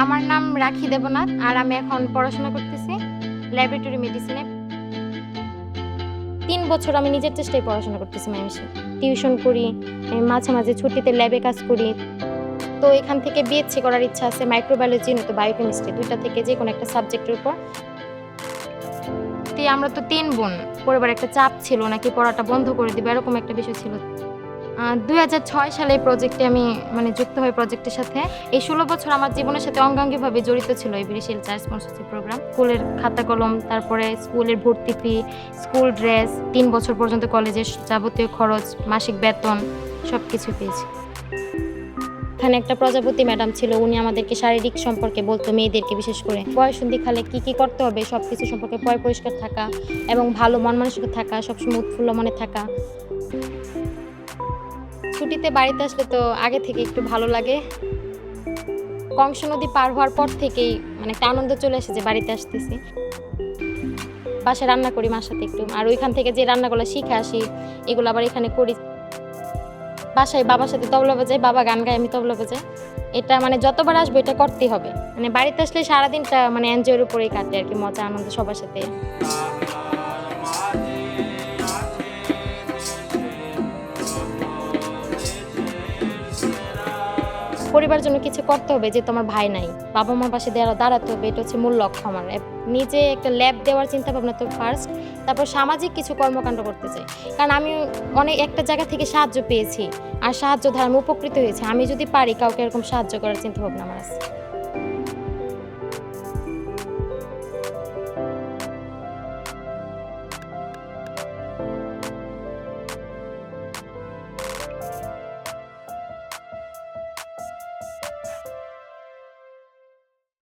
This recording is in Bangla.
আমার নাম রাখি দেবনাথ আর আমি এখন পড়াশোনা করতেছি ল্যাবরেটরি মেডিসিনে। 3 বছর আমি নিজের চেষ্টায় পড়াশোনা করতেছি ময়মনসিংহে। টিউশন করি, মাঝে মাঝে ছুটিতে ল্যাবে কাজ করি। তো এখান থেকে বিএসসি করার ইচ্ছা আছে মাইক্রোবায়োলজি নয়তো বায়োকেমিস্ট্রি, দুইটা থেকে যে কোনো একটা সাবজেক্টের উপর। আমরা তো 3 বোন, পরিবারে একটা চাপ ছিল নাকি পড়াটা বন্ধ করে দিবে এরকম একটা বিষয় ছিল। 2006 সালে এই প্রজেক্টে আমি যুক্ত হই প্রজেক্টের সাথে। এই 16 বছর আমার জীবনের সাথে অঙ্গাঙ্গিভাবে জড়িত ছিল এই বিডিসিএল চাইল্ড স্পন্সরশিপ প্রোগ্রাম। স্কুলের খাতা কলম, তারপরে স্কুলের ভর্তি ফি, স্কুল ড্রেস, 3 বছর পর্যন্ত কলেজের যাবতীয় খরচ, মাসিক বেতন সবকিছু পেয়েছি। এখানে একটা প্রজাপতি ম্যাডাম ছিল, উনি আমাদেরকে শারীরিক সম্পর্কে বলতো, মেয়েদেরকে বিশেষ করে বয়ঃসন্ধিকালে কি কি করতে হবে সবকিছু সম্পর্কে, পরিষ্কার থাকা এবং ভালো মন মানসিকতা থাকা, সবসময় উৎফুল্ল মনে থাকা। ছুটিতে বাড়িতে আসলে তো আগে থেকে একটু ভালো লাগে। কংস নদী পার হওয়ার পর থেকেই একটা আনন্দ চলে আসে যে বাড়িতে আসতেছি। বাসায় রান্না করি মার সাথে একটু, আর ওইখান থেকে যে রান্নাগুলো শিখে আসি এগুলো আবার এখানে করি। বাসায় বাবার সাথে তবলা বাজাই, বাবা গান গায়, আমি তবলা বাজাই। এটা যতবার আসবো এটা করতেই হবে। বাড়িতে আসলে সারাদিনটা এনজয়ের উপরেই কাটে আর কি, মজা আনন্দ সবার সাথে। পরিবারের জন্য কিছু করতে হবে, যে তোমার ভাই নাই, বাবা মার পাশে দাঁড়াতে হবে, এটা হচ্ছে মূল লক্ষ্য আমার। নিজে একটা ল্যাব দেওয়ার চিন্তা ভাবনা তো ফার্স্ট, তারপর সামাজিক কিছু কর্মকাণ্ড করতে চাই। কারণ আমি অনেক একটা জায়গা থেকে সাহায্য পেয়েছি, আর সাহায্য দ্বারা আমি উপকৃত হয়েছি। আমি যদি পারি কাউকে এরকম সাহায্য করার চিন্তা ভাবনা আমার আছে।